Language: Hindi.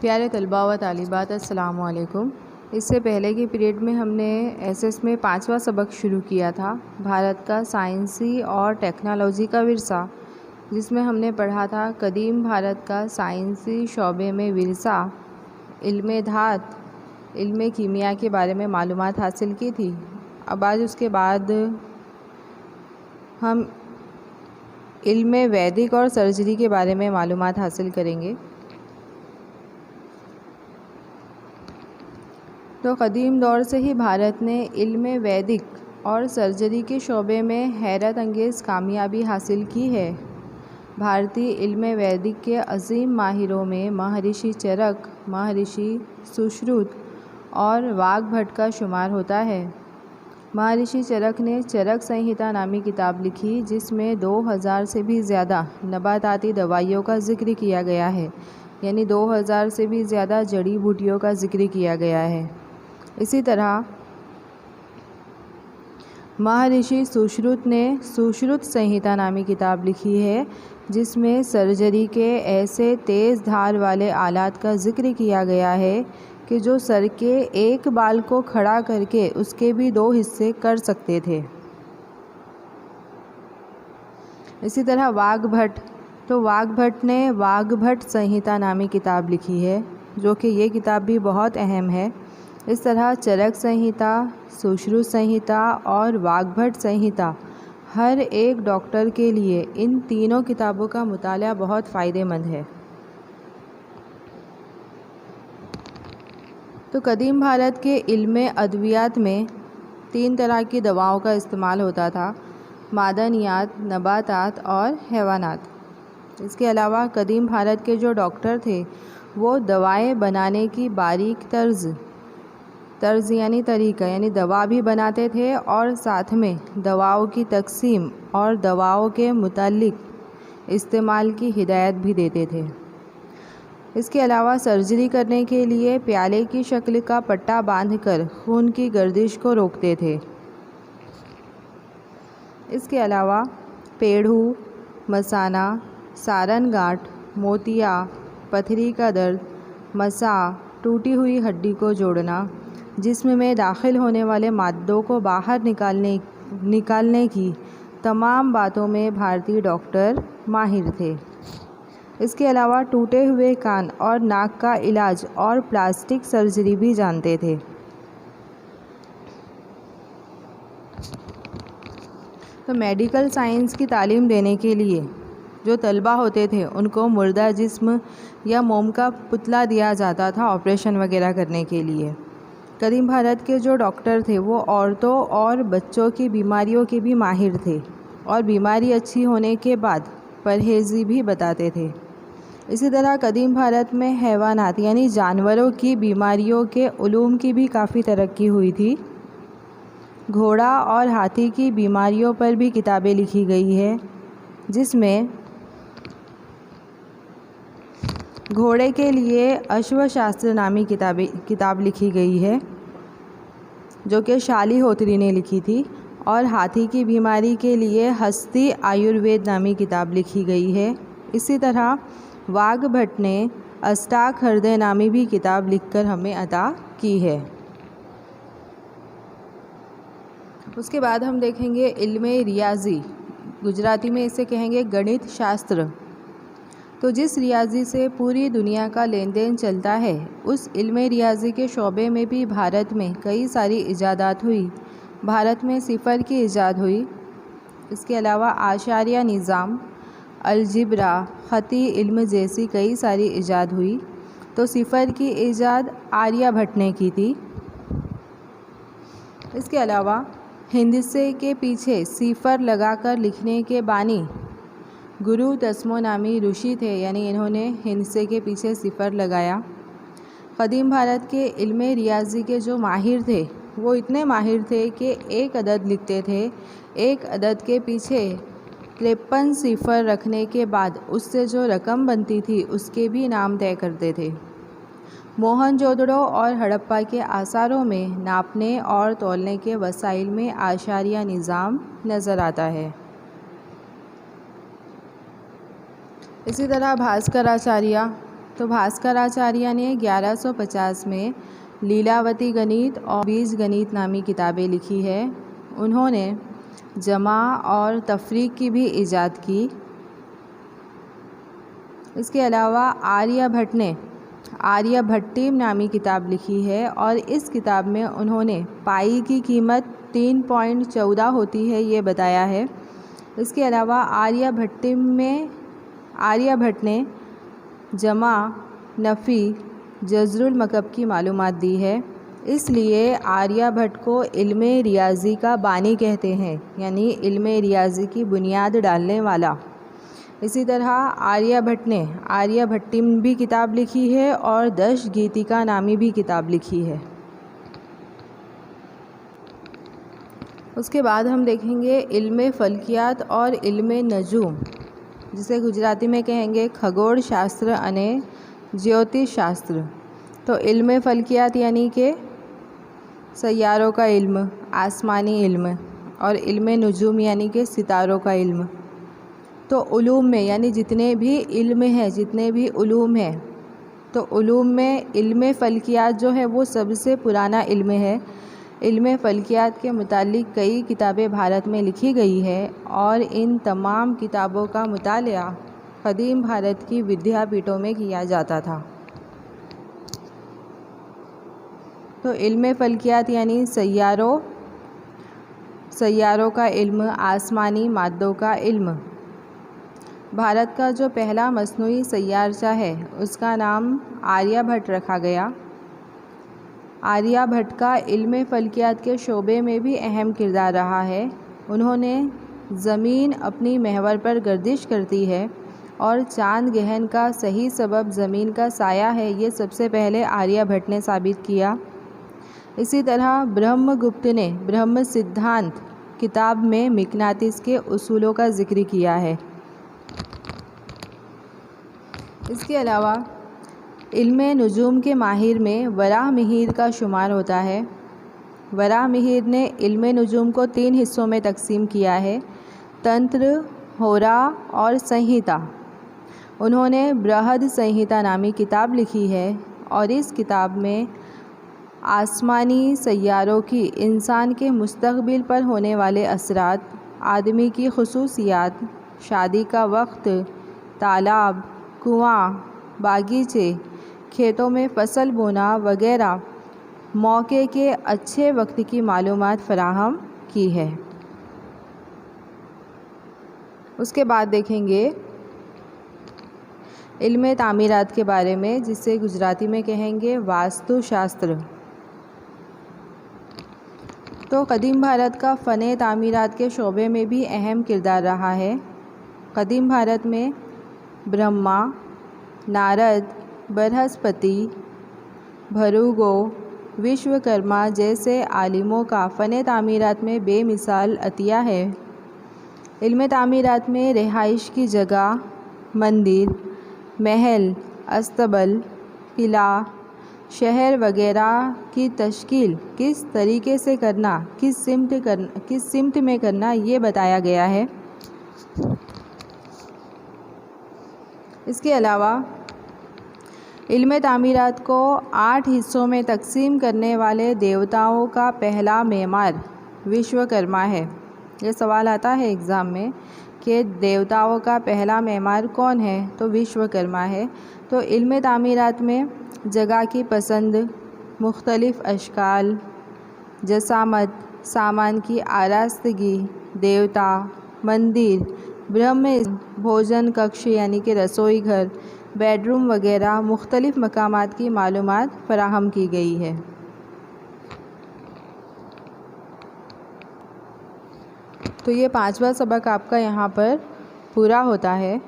प्यारे तलबा व तालिबात, अस्सलाम वालेकुम। इससे पहले के पीरियड में हमने एसएस में 5वां सबक शुरू किया था, भारत का साइंसी और टेक्नोलॉजी का विरसा, जिसमें हमने पढ़ा था कदीम भारत का साइंसी शोबे में विरसा, इल्मे धात, इल्मे कीमिया के बारे में मालूमात हासिल की थी। अब आज उसके बाद हम इल्मे वैदिक और सर्जरी के बारे में मालूमात हासिल करेंगे। तो कदीम दौर से ही भारत ने इल्मे वैदिक और सर्जरी के शोबे में हैरत अंगेज़ कामयाबी हासिल की है। भारतीय इल्मे वैदिक के अजीम माहिरों में महर्षि चरक, महर्षि सुश्रुत और वाग्भट का शुमार होता है। महर्षि चरक ने चरक संहिता नामी किताब लिखी, जिसमें 2000 से भी ज़्यादा नबाताती दवाइयों का जिक्र किया गया है, यानी 2000 से भी ज़्यादा जड़ी बूटियों का जिक्र किया गया है। इसी तरह महर्षि सुश्रुत ने सुश्रुत संहिता नामी किताब लिखी है, जिसमें सर्जरी के ऐसे तेज़ धार वाले आलात का जिक्र किया गया है कि जो सर के एक बाल को खड़ा करके उसके भी 2 हिस्से कर सकते थे। इसी तरह वाग्भट, तो वाग्भट ने वाग्भट संहिता नामी किताब लिखी है, जो कि ये किताब भी बहुत अहम है। इस तरह चरक संहिता, सुश्रुत संहिता और वाग्भट संहिता हर एक डॉक्टर के लिए इन तीनों किताबों का मुताला बहुत फ़ायदेमंद है। तो कदीम भारत के इल्मे अद्वियात में 3 तरह की दवाओं का इस्तेमाल होता था, मादनियात, नबातात और हैवानात। इसके अलावा कदीम भारत के जो डॉक्टर थे वो दवाएं बनाने की बारीक तर्ज यानी तरीका यानी दवा भी बनाते थे और साथ में दवाओं की तकसीम और दवाओं के मुतालिक इस्तेमाल की हिदायत भी देते थे। इसके अलावा सर्जरी करने के लिए प्याले की शक्ल का पट्टा बांधकर खून की गर्दिश को रोकते थे। इसके अलावा पेड़ू, मसाना, सारन गांठ, मोतिया, पथरी का दर्द, मसा, टूटी हुई हड्डी को जोड़ना, जिस्म में दाखिल होने वाले मादों को बाहर निकालने की तमाम बातों में भारतीय डॉक्टर माहिर थे। इसके अलावा टूटे हुए कान और नाक का इलाज और प्लास्टिक सर्जरी भी जानते थे। तो मेडिकल साइंस की तालीम देने के लिए जो तलबा होते थे उनको मुर्दा जिस्म या मोम का पुतला दिया जाता था ऑपरेशन वगैरह करने के लिए। कदीम भारत के जो डॉक्टर थे वो औरतों और बच्चों की बीमारियों के भी माहिर थे और बीमारी अच्छी होने के बाद परहेज़ी भी बताते थे। इसी तरह कदीम भारत में हैवानात यानी जानवरों की बीमारियों के उलूम की भी काफ़ी तरक्की हुई थी। घोड़ा और हाथी की बीमारियों पर भी किताबें लिखी गई है, जिसमें घोड़े के लिए अश्वशास्त्र नामी किताब लिखी गई है, जो कि शाली होत्री ने लिखी थी, और हाथी की बीमारी के लिए हस्ती आयुर्वेद नामी किताब लिखी गई है। इसी तरह वाग्भट ने अस्टाक हृदय नामी भी किताब लिखकर हमें अता की है। उसके बाद हम देखेंगे इल्मे रियाजी, गुजराती में इसे कहेंगे गणित शास्त्र। तो जिस रियाजी से पूरी दुनिया का लेन देन चलता है, उस इल्मे रियाजी के शोबे में भी भारत में कई सारी इजादात हुई। भारत में सिफ़र की इजाद हुई। इसके अलावा आशारिया निज़ाम, अलजिब्रा, ख़ती इल्म जैसी कई सारी इजाद हुई। तो सिफ़र की इजाद आर्यभट्ट ने की थी। इसके अलावा हिंदसे के पीछे सिफ़र लगाकर लिखने के बानी गुरु तस्मो नामी ऋषि थे, यानी इन्होंने हिंदसे के पीछे सिफ़र लगाया। कदीम भारत के इल्मे रियाजी के जो माहिर थे वो इतने माहिर थे कि एक अदद लिखते थे, एक अदद के पीछे 53 सिफ़र रखने के बाद उससे जो रकम बनती थी उसके भी नाम तय करते थे। मोहनजोदड़ो और हड़प्पा के आसारों में नापने और तौलने के वसाइल में आशारिया निज़ाम नज़र आता है। इसी तरह भास्कराचार्य तो भास्कराचार्य ने 1150 में लीलावती गणित और बीज गणित नामी किताबें लिखी है। उन्होंने जमा और तफरीक की भी इजाद की। इसके अलावा आर्यभट्ट ने आर्यभट्टीम नामी किताब लिखी है और इस किताब में उन्होंने पाई की कीमत 3.14 होती है ये बताया है। इसके अलावा आर्यभट्ट ने जमा, नफ़ी, जज़रुल मकब की मालूमात दी है। इसलिए आर्यभट्ट को इल्मे रियाज़ी का बानी कहते हैं, यानी इल्मे रियाज़ी की बुनियाद डालने वाला। इसी तरह आर्यभट्ट ने आर्यभट्टीम भी किताब लिखी है और दश गीतिका नामी भी किताब लिखी है। उसके बाद हम देखेंगे इल्मे फ़ल्कियात और इल्मे नजूम, जिसे गुजराती में कहेंगे खगोल शास्त्र अने ज्योतिष शास्त्र। तो इल्मे फ़ल्कियात यानी कि सैयारों का इल्म, आसमानी इल्म, और इल्मे नजूम यानी कि सितारों का इल्म। तो उलूम में यानी जितने भी इल्म हैं, जितने भी उलूम हैं, तो उलूम में इल्मे फ़ल्कियात जो है वो सबसे पुराना इल्म है। इल्मे फ़ल्कियात के मुतालिक कई किताबें भारत में लिखी गई है और इन तमाम किताबों का मुतालिया क़दीम भारत की विद्यापीठों में किया जाता था। तो इल्मे फ़ल्कियात यानी सैयारों का इल्म, आसमानी मादों का इल्म। भारत का जो पहला मसनूई सैयारचा है उसका नाम आर्यभट्ट रखा गया। आर्यभट्ट का इल्मे फ़ल्कियात के शोबे में भी अहम किरदार रहा है। उन्होंने ज़मीन अपनी महवर पर गर्दिश करती है और चाँद ग्रहण का सही सबब ज़मीन का साया है, ये सबसे पहले आर्यभट्ट ने साबित किया। इसी तरह ब्रह्मगुप्त ने ब्रह्म सिद्धांत किताब में मिकनातिस के उसूलों का ज़िक्र किया है। इसके अलावा इल्मे नुजूम के माहिर में वराहमिहिर का शुमार होता है। वराहमिहिर ने इल्मे नुजूम को 3 हिस्सों में तकसीम किया है, तंत्र, होरा और संहिता। उन्होंने बृहद संहिता नामी किताब लिखी है और इस किताब में आसमानी सैयारों की इंसान के मुस्तक़बिल पर होने वाले असरात, आदमी की खुसूसियात, शादी का वक्त, तालाब, कुआं, बागीचे, खेतों में फसल बोना वगैरह मौके के अच्छे वक्त की मालूमात फ़राहम की है। उसके बाद देखेंगे इल्मे तामीरात के बारे में, जिसे गुजराती में कहेंगे वास्तुशास्त्र। तो क़दीम भारत का फ़ने तामीरात के शोबे में भी अहम किरदार रहा है। क़दीम भारत में ब्रह्मा, नारद, बृहस्पति, भृगु, विश्वकर्मा जैसे आलिमों का फ़ने तामीरात में बेमिसाल अतिया है। इल्मे तामीरात में रिहाइश की जगह, मंदिर, महल, अस्तबल, किला, शहर वगैरह की तश्कील किस तरीके से करना, किस सिमत में करना, ये बताया गया है। इसके अलावा इल्मे तामीरात को 8 हिस्सों में तकसीम करने वाले देवताओं का पहला मेमार विश्वकर्मा है। ये सवाल आता है एग्ज़ाम में कि देवताओं का पहला मेमार कौन है, तो विश्वकर्मा है। तो इल्मे तामीरात में जगह की पसंद, मुख्तलिफ़ अशकाल, जसामत, सामान की आरास्तगी, देवता, मंदिर, ब्रह्म, भोजन कक्ष यानी कि रसोई घर, बेडरूम वगैरह मुख्तलिफ़ मकामात की मालूमात फ़राहम की गई है। तो ये 5वां सबक आपका यहाँ पर पूरा होता है।